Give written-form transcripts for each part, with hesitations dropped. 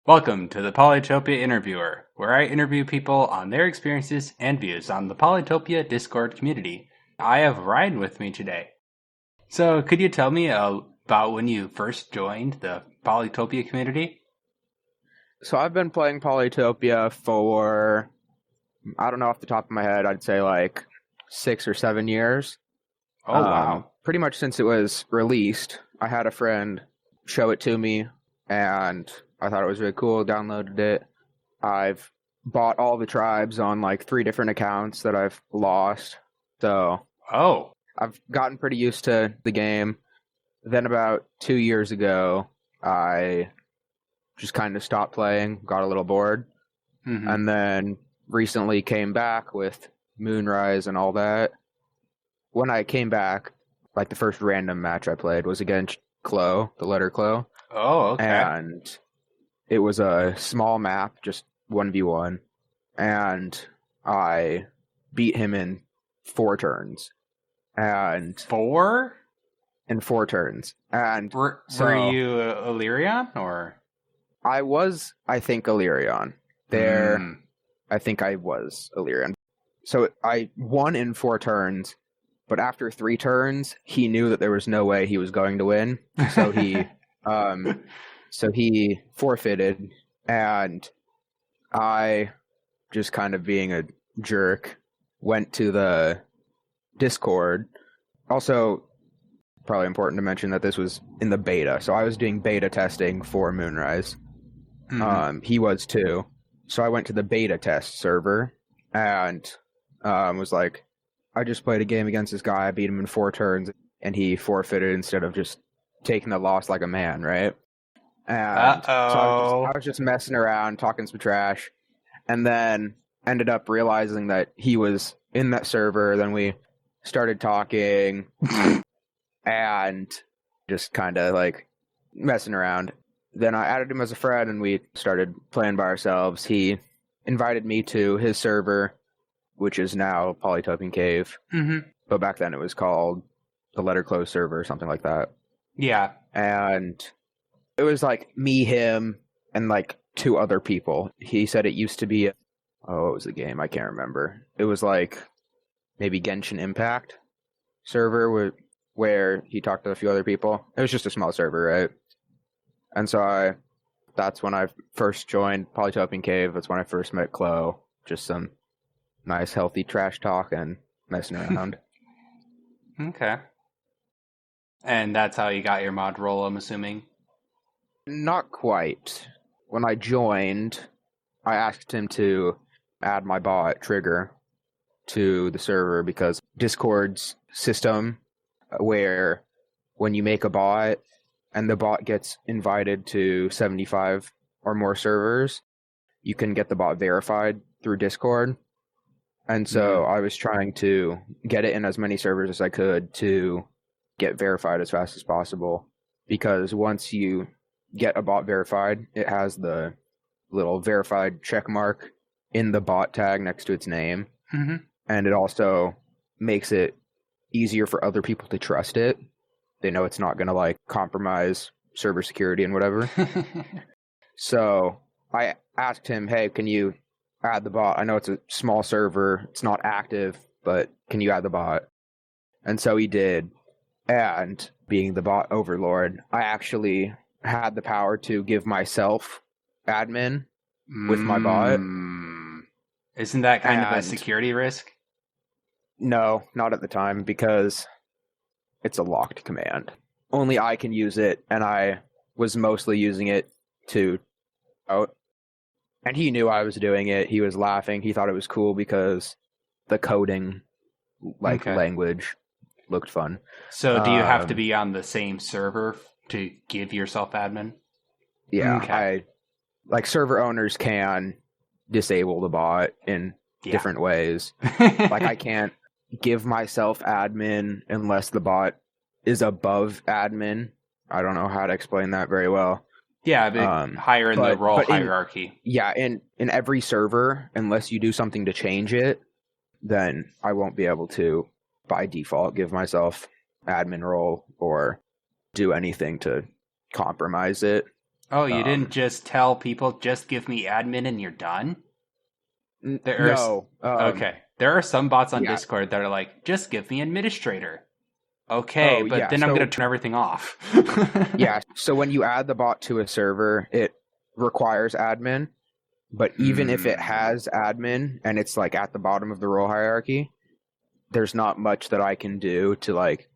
Welcome to the Polytopia Interviewer, where I interview people on their experiences and views on the Polytopia Discord community. I have Ryan with me today. So, could you tell me about when you first joined the Polytopia community? So I've been playing Polytopia for, I don't know off the top of my head, I'd say like 6 or 7 years. Oh, wow. Pretty much since it was released. I had a friend show it to me, and I thought it was really cool, downloaded it. I've bought all the tribes on like 3 different accounts that I've lost. So I've gotten pretty used to the game. Then about 2 years ago, I just kind of stopped playing, got a little bored, and then recently came back with Moonrise and all that. When I came back, like the first random match I played was against Clo, the letter Clo. Oh, okay. And it was a small map, just 1v1, and I beat him in 4 turns. And 4? In 4 turns. And were you Illyrian, or? I was, I think, Illyrian. I think I was Illyrian. So I won in 4 turns, but after 3 turns, he knew that there was no way he was going to win. So he forfeited, and I, just kind of being a jerk, went to the Discord. Also, probably important to mention that this was in the beta, so I was doing beta testing for Moonrise. He was too. So I went to the beta test server and was like, I just played a game against this guy, I beat him in 4 turns, and he forfeited instead of just taking the loss like a man, right? And so I was just messing around, talking some trash, and then ended up realizing that he was in that server. Then we started talking and just kind of like messing around. Then I added him as a friend, and we started playing by ourselves. He invited me to his server, which is now Polytopian Cave. But back then it was called the Letter Close server or something like that. Yeah. And it was like me, him, and like 2 other people. He said it used to be, what was the game? I can't remember. It was like maybe Genshin Impact server where he talked to a few other people. It was just a small server, right? And so that's when I first joined Polytopian Cave. That's when I first met Clo. Just some nice, healthy trash talk and messing around. Okay. And that's how you got your mod role, I'm assuming? Not quite. When I joined, I asked him to add my bot, Trigger, to the server because Discord's system where when you make a bot and the bot gets invited to 75 or more servers, you can get the bot verified through Discord. And so I was trying to get it in as many servers as I could to get verified as fast as possible. Because once you get a bot verified, it has the little verified check mark in the bot tag next to its name. And it also makes it easier for other people to trust it. They know it's not going to like compromise server security and whatever. So I asked him, hey, can you add the bot? I know it's a small server, it's not active, but can you add the bot? And so he did. And being the bot overlord, I actually had the power to give myself admin with my bot. Isn't that kind of a security risk? No, not at the time, because it's a locked command. Only I can use it, and I was mostly using it to out. And he knew I was doing it. He was laughing. He thought it was cool because the coding language looked fun. So do you have to be on the same server to give yourself admin? Yeah, okay. Server owners can disable the bot in different ways. Like I can't give myself admin unless the bot is above admin. I don't know how to explain that very well. Yeah, but higher in the role hierarchy. In every server, unless you do something to change it, then I won't be able to, by default, give myself admin role or do anything to compromise it. Oh, you didn't just tell people, just give me admin and you're done? No. Okay. There are some bots on Yeah. Discord that are like, just give me administrator. Okay, Oh, but yeah. then I'm So, going to turn everything off. yeah. So when you add the bot to a server, it requires admin. But even if it has admin and it's like at the bottom of the role hierarchy, there's not much that I can do to like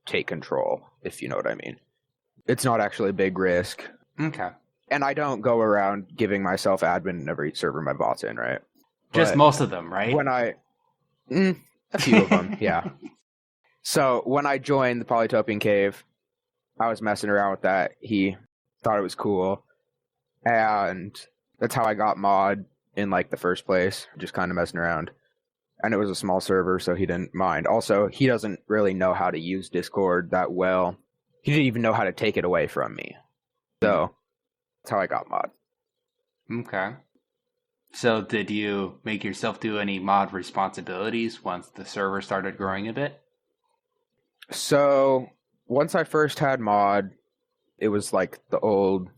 take control, if you know what I mean. It's not actually a big risk. Okay. And I don't go around giving myself admin in every server my bot's in, right? Just But most of them, right? when a few of them, yeah. So when I joined the Polytopian Cave, I was messing around with that. He thought it was cool. And that's how I got mod in like the first place, just kind of messing around. And it was a small server, so he didn't mind. Also, he doesn't really know how to use Discord that well. He didn't even know how to take it away from me. So that's how I got mod. Okay. So did you make yourself do any mod responsibilities once the server started growing a bit? So once I first had mod, it was like the old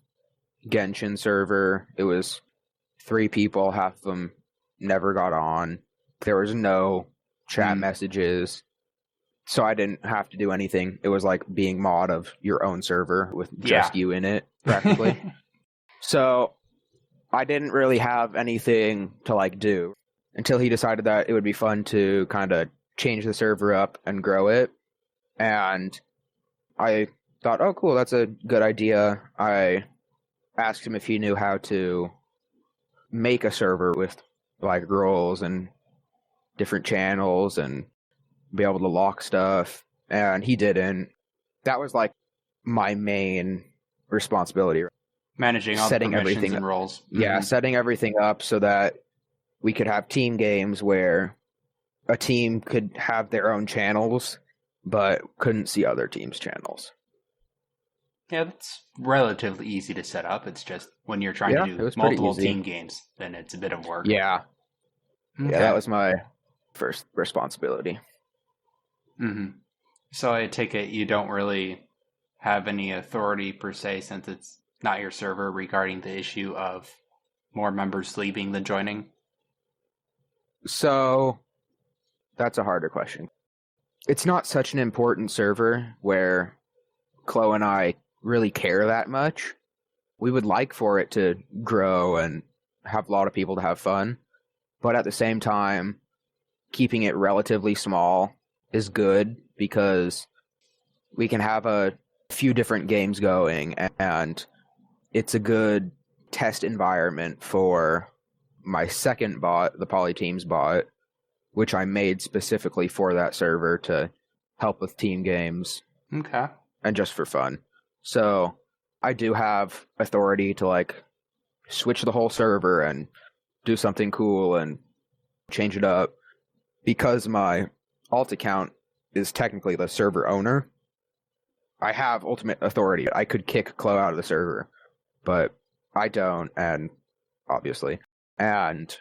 Genshin server. It was 3 people, half of them never got on. There was no chat messages, so I didn't have to do anything. It was like being mod of your own server with just you in it, practically. So I didn't really have anything to like do until he decided that it would be fun to kind of change the server up and grow it. And I thought, oh, cool, that's a good idea. I asked him if he knew how to make a server with like roles and different channels and be able to lock stuff, and he didn't. That was like my main responsibility. Managing all setting the permissions everything and roles. Yeah, setting everything up so that we could have team games where a team could have their own channels, but couldn't see other teams' channels. Yeah, that's relatively easy to set up. It's just when you're trying to do multiple team games, then it's a bit of work. Yeah. Okay. Yeah, that was my first responsibility. Mm-hmm. So I take it you don't really have any authority per se, since it's not your server, regarding the issue of more members leaving than joining? So that's a harder question. It's not such an important server where Chloe and I really care that much. We would like for it to grow and have a lot of people to have fun, but at the same time, keeping it relatively small is good because we can have a few different games going, and it's a good test environment for my second bot, the Polyteams bot, which I made specifically for that server to help with team games. Okay. And just for fun. So I do have authority to like switch the whole server and do something cool and change it up. Because my alt account is technically the server owner, I have ultimate authority. I could kick Chloe out of the server, but I don't, and obviously. And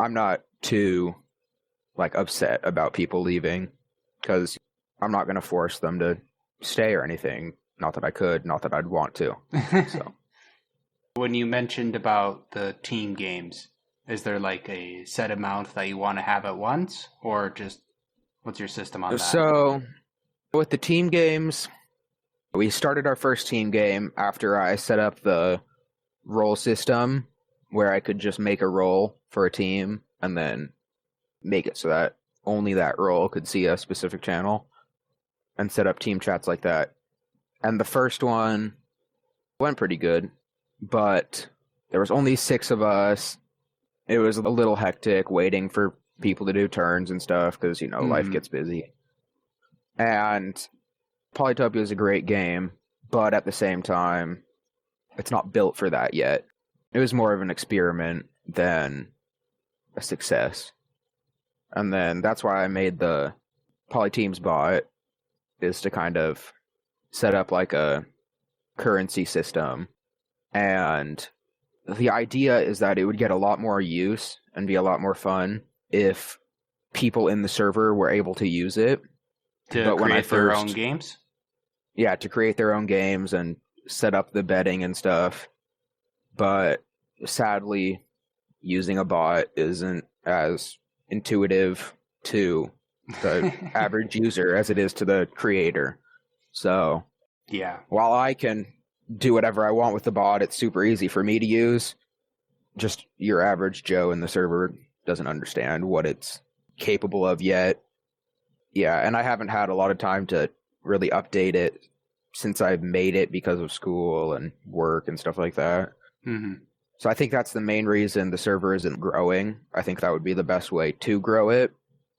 I'm not too like upset about people leaving, because I'm not going to force them to stay or anything. Not that I could, not that I'd want to. So when you mentioned about the team games, is there like a set amount that you want to have at once, or just what's your system on that? So with the team games, we started our first team game after I set up the role system where I could just make a role for a team and then make it so that only that role could see a specific channel, and set up team chats like that. And the first one went pretty good, but there was only 6 of us. It was a little hectic waiting for people to do turns and stuff because, you know, life gets busy. And Polytopia is a great game, but at the same time, it's not built for that yet. It was more of an experiment than a success. And then that's why I made the Polyteams bot, is to kind of set up like a currency system. And the idea is that it would get a lot more use and be a lot more fun if people in the server were able to use it. To create their own games? Yeah, to create their own games and set up the betting and stuff. but sadly, using a bot isn't as intuitive to the average user as it is to the creator. So, Yeah. while I can do whatever I want with the bot, it's super easy for me to use. Just your average Joe in the server doesn't understand what it's capable of yet. Yeah, and I haven't had a lot of time to really update it since I've made it because of school and work and stuff like that. Mm-hmm. So I think that's the main reason the server isn't growing. I think that would be the best way to grow it.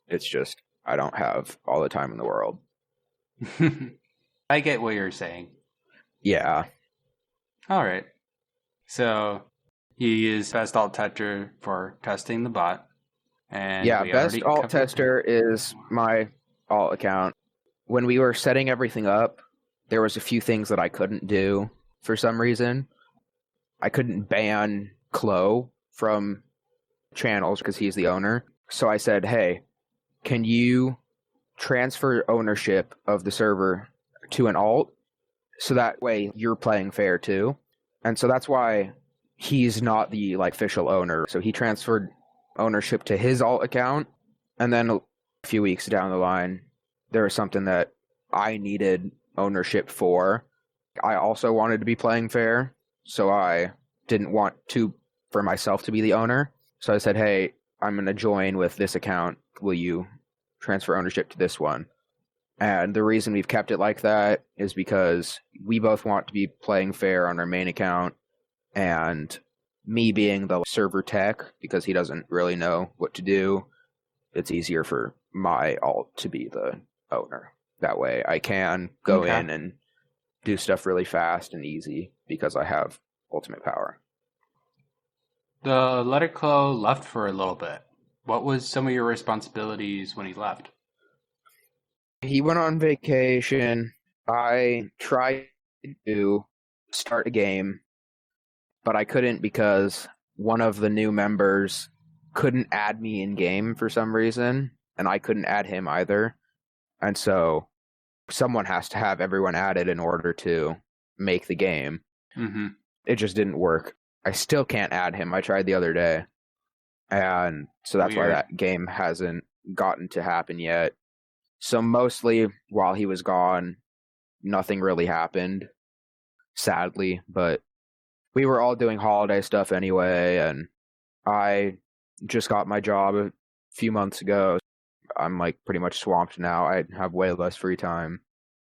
It's just I don't have all the time in the world. I get what you're saying. Yeah. All right. So you use Best Alt Tester for testing the bot. And yeah, we Best already Alt covered- Tester is my alt account. When we were setting everything up, there was a few things that I couldn't do for some reason. I couldn't ban Chloe from channels because he's the owner. So I said, hey, can you transfer ownership of the server to an alt? So that way you're playing fair too. And so that's why he's not the official owner. So he transferred ownership to his alt account. And then a few weeks down the line, there was something that I needed ownership for. I also wanted to be playing fair. So I didn't want for myself to be the owner. So I said, hey, I'm going to join with this account. Will you transfer ownership to this one? And the reason we've kept it like that is because we both want to be playing fair on our main account. And me being the server tech, because he doesn't really know what to do, it's easier for my alt to be the owner. That way I can go in and do stuff really fast and easy because I have ultimate power. The Letter Claw left for a little bit. What was some of your responsibilities when he left? He went on vacation. I tried to start a game, but I couldn't because one of the new members couldn't add me in game for some reason, and I couldn't add him either. And so someone has to have everyone added in order to make the game. Mm-hmm. It just didn't work. I still can't add him. I tried the other day. And so that's why that game hasn't gotten to happen yet. So mostly while he was gone, nothing really happened, sadly. But we were all doing holiday stuff anyway, and I just got my job a few months ago. I'm pretty much swamped now. I have way less free time.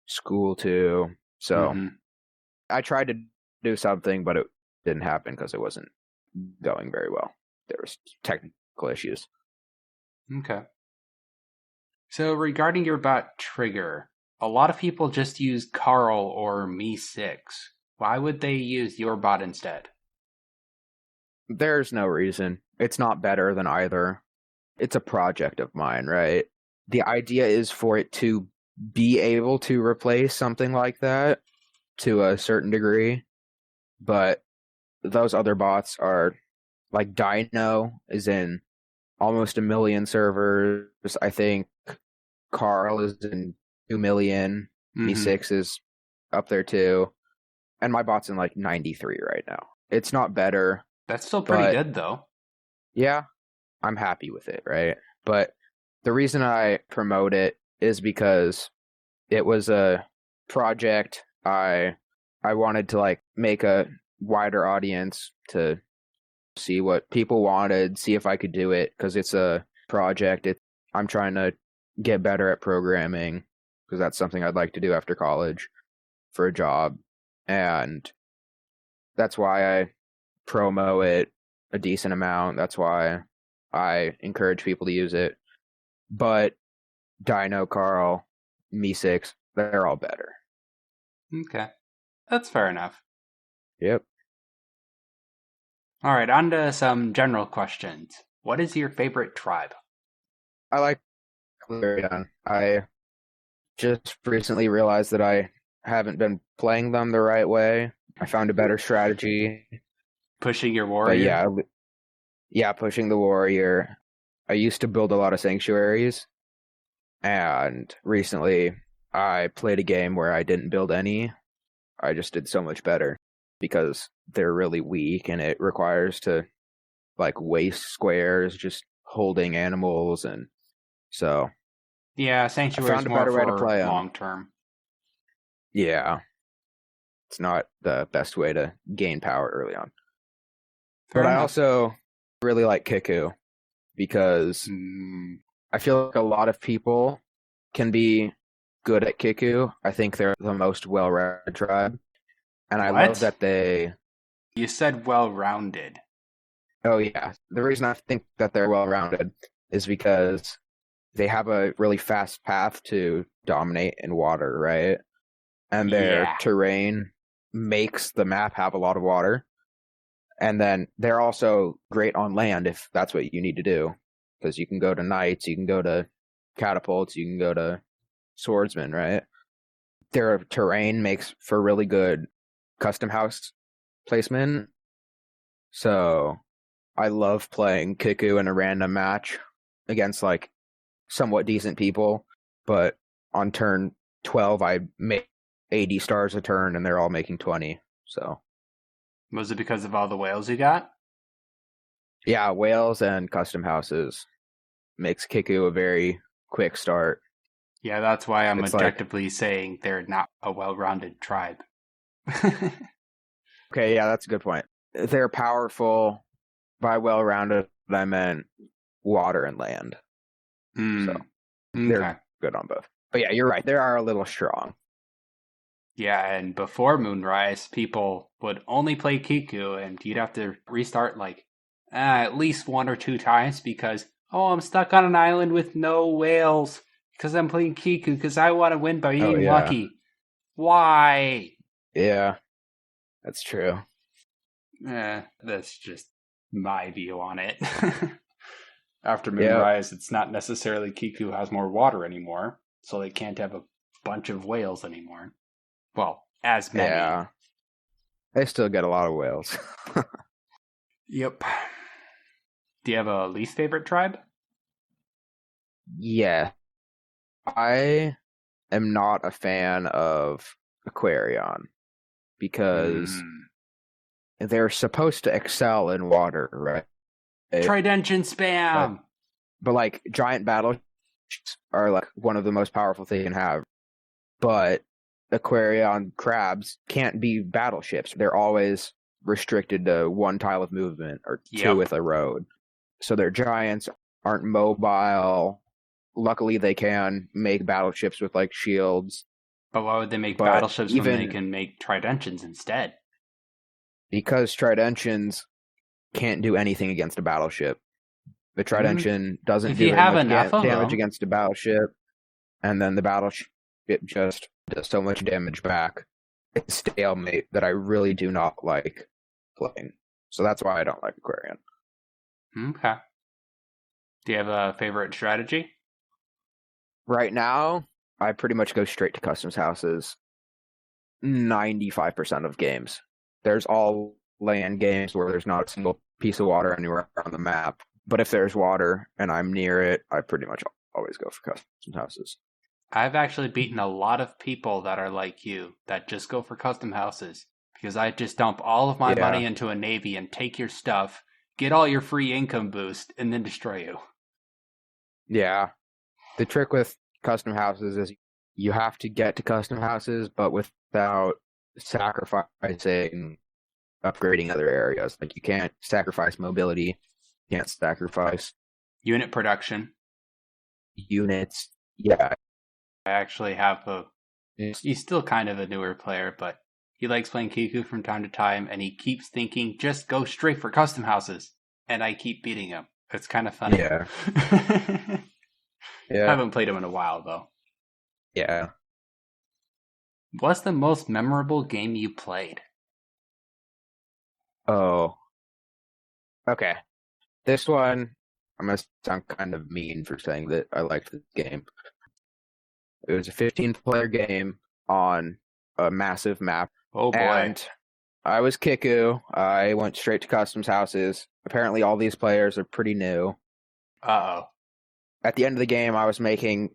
School too. So I tried to do something, but it didn't happen because it wasn't going very well. There was technical issues. Okay. So regarding your bot Trigger, a lot of people just use Carl or Me6. Why would they use your bot instead? There's no reason. It's not better than either. It's a project of mine, right? The idea is for it to be able to replace something like that to a certain degree, but those other bots are Dino is in almost 1 million servers. I think Carl is in 2 million. Me6 is up there too. And my bot's in 93 right now. It's not better. That's still pretty good though. Yeah, I'm happy with it, right? But the reason I promote it is because it was a project I wanted to make a wider audience to see what people wanted, see if I could do it, because it's a project. I'm trying to get better at programming because that's something I'd like to do after college for a job, and that's why I promo it a decent amount. That's why I encourage people to use it. But Dino, Carl, Me6, they're all better. Okay. That's fair enough. Yep. All right, on to some general questions. What is your favorite tribe? I like Valerian. I just recently realized that I haven't been playing them the right way. I found a better strategy. Pushing your warrior? But yeah, pushing the warrior. I used to build a lot of sanctuaries, and recently I played a game where I didn't build any. I just did so much better because they're really weak, and it requires to like waste squares just holding animals, and so Yeah, I Sanctuary is found a more better way to for play them. long term. Yeah, it's not the best way to gain power early on. Fair But I enough. also really like Kiku because I feel like a lot of people can be good at Kiku. I think they're the most well-rounded tribe. And I love What? that they... You said well-rounded. Oh, yeah. The reason I think that they're well-rounded is because they have a really fast path to dominate in water, right? And their Yeah. terrain makes the map have a lot of water. And then they're also great on land if that's what you need to do. Because you can go to knights, you can go to catapults, you can go to swordsmen, right? Their terrain makes for really good custom house placement. So I love playing Kiku in a random match against like somewhat decent people. But on turn 12, I make 80 stars a turn and they're all making 20. So Was it because of all the whales you got? yeah, whales and custom houses makes Kiku a very quick start. Yeah, that's why I'm It's like, objectively saying they're not a well-rounded tribe. okay, yeah, that's a good point. They're powerful. By well-rounded, I meant water and land. So they're Okay. good on both. But yeah, you're right. They are a little strong. Yeah, and before Moonrise, people would only play Kiku, and you'd have to restart like at least 1 or 2 times because, oh, I'm stuck on an island with no whales because I'm playing Kiku because I want to win by being yeah. lucky. Why? Yeah, that's true. That's just my view on it. After Moonrise, it's not necessarily Kiku has more water anymore, so they can't have a bunch of whales anymore. Well, as many. Yeah. They still get a lot of whales. Yep. Do you have a least favorite tribe? Yeah. I am not a fan of Aquarion because they're supposed to excel in water, right? Tridention spam! But like giant battleships are like one of the most powerful things you can have. But Aquarion crabs can't be battleships. They're always restricted to one tile of movement or two with a road. So their giants aren't mobile. Luckily, they can make battleships with like shields. But why would they make battleships when they can make Tridentions instead? Because Tridentions can't do anything against a battleship. The Tridention doesn't do very much damage against a battleship, and then the battleship just does so much damage back. It's stalemate that I really do not like playing. So that's why I don't like Aquarion. Okay. Do you have a favorite strategy? Right now, I pretty much go straight to customs houses 95% of games. There's all land games where there's not a single piece of water anywhere on the map. But if there's water and I'm near it, I pretty much always go for custom houses. I've actually beaten a lot of people that are like you, that just go for custom houses. Because I just dump all of my money into a navy and take your stuff, get all your free income boost, and then destroy you. Yeah. The trick with custom houses is you have to get to custom houses, but without sacrificing upgrading other areas. Like you can't sacrifice mobility, you can't sacrifice unit production. Units. Yeah. I actually have he's still kind of a newer player, but he likes playing Kiku from time to time, and he keeps thinking, just go straight for custom houses. And I keep beating him. It's kind of funny. Yeah. I haven't played him in a while, though. Yeah. What's the most memorable game you played? Oh. Okay. This one, I'm going to sound kind of mean for saying that I liked this game. It was a 15-player game on a massive map. Oh, boy. And I was Kiku. I went straight to customs houses. Apparently, all these players are pretty new. Uh-oh. At the end of the game, I was making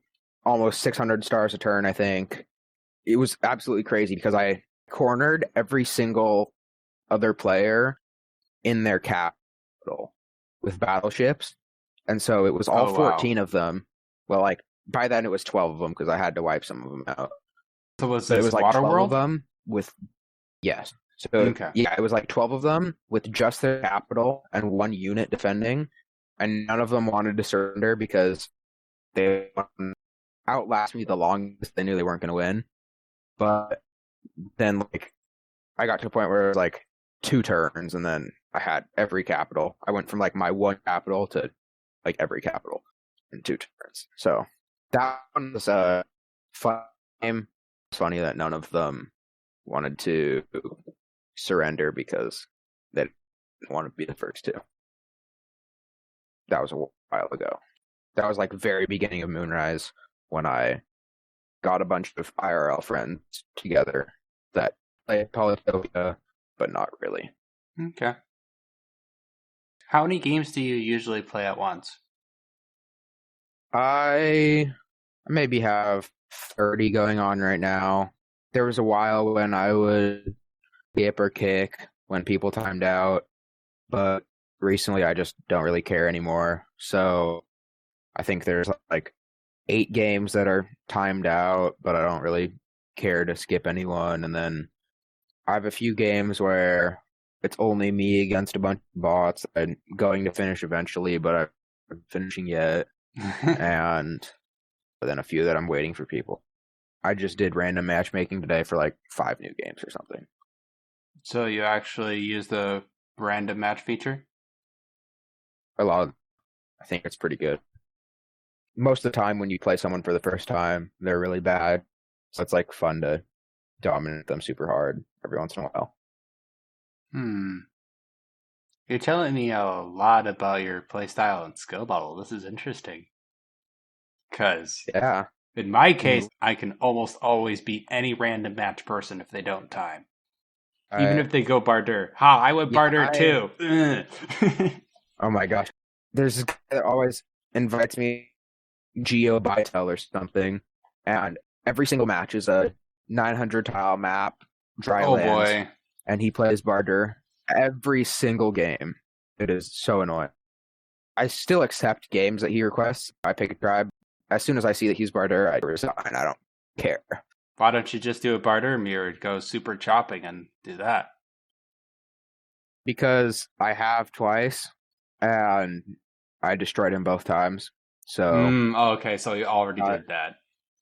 almost 600 stars a turn, I think. It was absolutely crazy because I cornered every single other player in their capital with battleships. And so it was all 14 of them. Well, like, by then it was 12 of them because I had to wipe some of them out. So was But it this was like 12 Waterworld? of them with, yes. So, Okay. yeah, it was like 12 of them with just their capital and one unit defending. And none of them wanted to surrender because they wanted to outlast me the longest. They knew they weren't going to win. But then, like, I got to a point where it was like 2 turns, and then I had every capital. I went from like my 1 capital to like every capital in 2 turns. So that one was a fun game. It's funny that none of them wanted to surrender because they didn't want to be the first 2. That was a while ago. That was like very beginning of Moonrise when I got a bunch of IRL friends together that played Polytopia, but not really. Okay. How many games do you usually play at once? I maybe have 30 going on right now. There was a while when I would skip or kick when people timed out, but recently I just don't really care anymore. So I think there's like 8 games that are timed out, but I don't really care to skip anyone. And then I have a few games where it's only me against a bunch of bots. I'm going to finish eventually, but I'm not finishing yet. And then a few that I'm waiting for people. I just did random matchmaking today for like 5 new games or something. So you actually use the random match feature? A lot. I think it's pretty good. Most of the time when you play someone for the first time, they're really bad. So it's like fun to dominate them super hard every once in a while. You're telling me a lot about your playstyle and skill level. This is interesting. Because Yeah. in my case, I can almost always beat any random match person if they don't time. Even if they go Bardur. Ha, I went Bardur too. Oh my gosh. There's this guy that always invites me Geo Bytel or something, and every single match is a 900 tile map, dry lands, boy. and he plays Bardur every single game. It is so annoying. I still accept games that he requests. I pick a tribe. As soon as I see that he's Bardur, I resign. I don't care. Why don't you just do a Bardur mirror, go super chopping and do that? Because I have twice, and I destroyed him both times. So okay, so you already did that.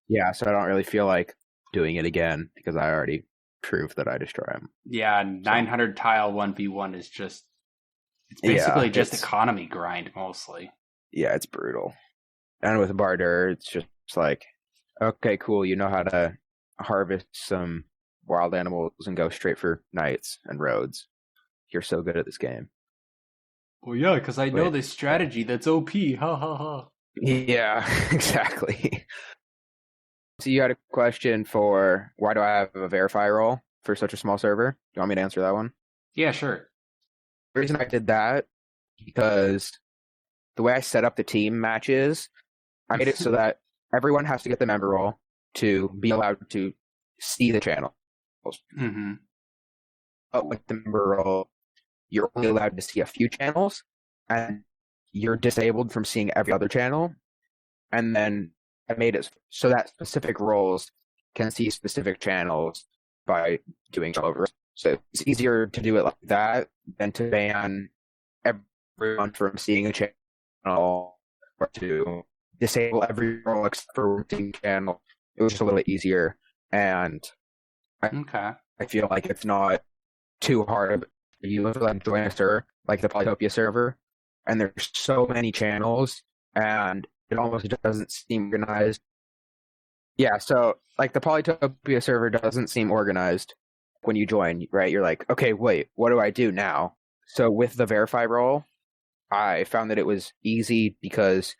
Yeah, so I don't really feel like doing it again because I already proved that I destroy him. Yeah, 900 tile 1v1 is just... It's basically just economy grind, mostly. Yeah, it's brutal. And with Bardur, it's just like, okay, cool, you know how to harvest some wild animals and go straight for knights and roads. You're so good at this game. Well, yeah, because I know this strategy that's OP. Ha ha ha. Yeah, exactly. So you had a question for why do I have a verify role for such a small server? Do you want me to answer that one? Yeah, sure. The reason I did that because the way I set up the team matches, I made it so that everyone has to get the member role to be allowed to see the channel. Mm-hmm. But with the member role, you're only allowed to see a few channels, and you're disabled from seeing every other channel. And then I made it so that specific roles can see specific channels by doing so over. So it's easier to do it like that than to ban everyone from seeing a channel or to disable every role except for one channel. It was just a little bit easier, and I feel like it's not too hard. You like join a server like the Polytopia server, and there's so many channels, and it almost doesn't seem organized. Yeah, so like the Polytopia server doesn't seem organized when you join, right? You're like, okay, wait, what do I do now? So with the verify role, I found that it was easy because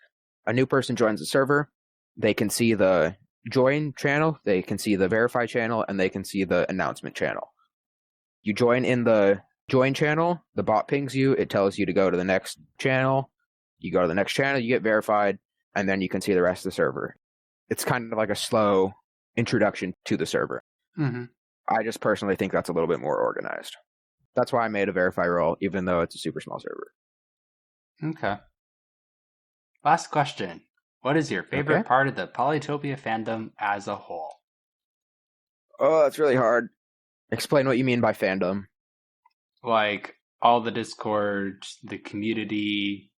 a new person joins the server, they can see the join channel, they can see the verify channel, and they can see the announcement channel. You join in the join channel, the bot pings you, it tells you to go to the next channel, you go to the next channel, you get verified, and then you can see the rest of the server. It's kind of like a slow introduction to the server. Mm-hmm. I just personally think that's a little bit more organized. That's why I made a verify role, even though it's a super small server. Okay. Last question. What is your favorite Okay. part of the Polytopia fandom as a whole? Oh, that's really hard. Explain what you mean by fandom. Like all the Discords, the community,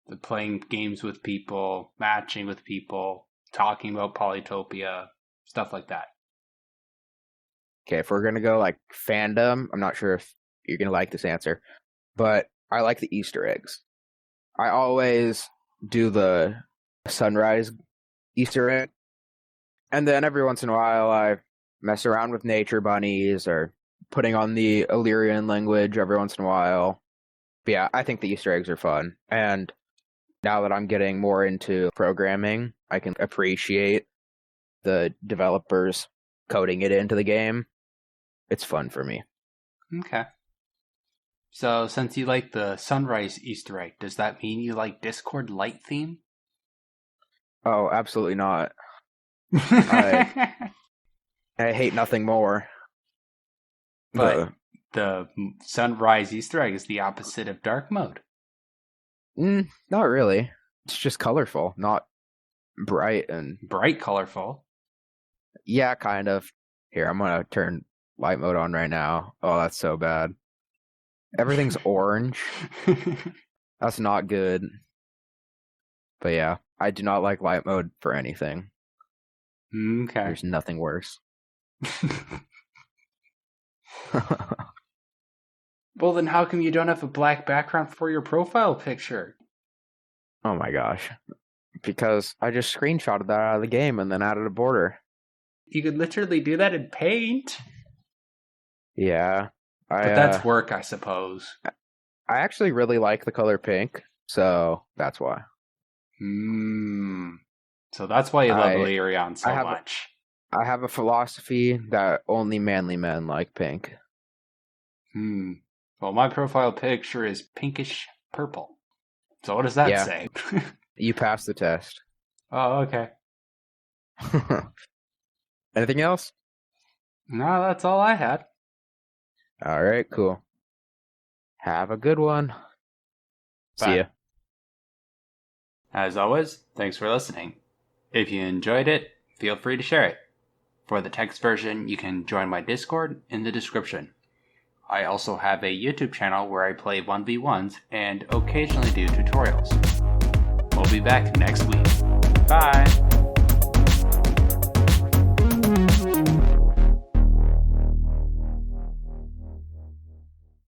the playing games with people, matching with people, talking about Polytopia, stuff like that. Okay, if we're going to go like fandom, I'm not sure if you're going to like this answer, but I like the Easter eggs. I always do the sunrise Easter egg, and then every once in a while I mess around with nature bunnies or putting on the Illyrian language every once in a while. But yeah, I think the Easter eggs are fun, and now that I'm getting more into programming, I can appreciate the developers coding it into the game. It's fun for me. Okay. So, since you like the sunrise Easter egg, does that mean you like Discord light theme? Oh, absolutely not. I hate nothing more. But the sunrise Easter egg is the opposite of dark mode. Not really. It's just colorful, not bright and... Bright colorful. Yeah, kind of. Here, I'm going to turn light mode on right now. Oh, that's so bad. Everything's orange. That's not good. But yeah, I do not like light mode for anything. Okay. There's nothing worse. Well, then how come you don't have a black background for your profile picture? Oh my gosh. Because I just screenshotted that out of the game and then added a border. You could literally do that in Paint. Yeah. But that's work, I suppose. I actually really like the color pink, so that's why. So that's why you love Illyrian so much. I have a philosophy that only manly men like pink. Well, my profile picture is pinkish purple. So what does that say? You passed the test. Oh, okay. Anything else? No, that's all I had. All right, cool. Have a good one. Bye. See ya. As always, thanks for listening. If you enjoyed it, feel free to share it. For the text version, you can join my Discord in the description. I also have a YouTube channel where I play 1v1s and occasionally do tutorials. We'll be back next week. Bye!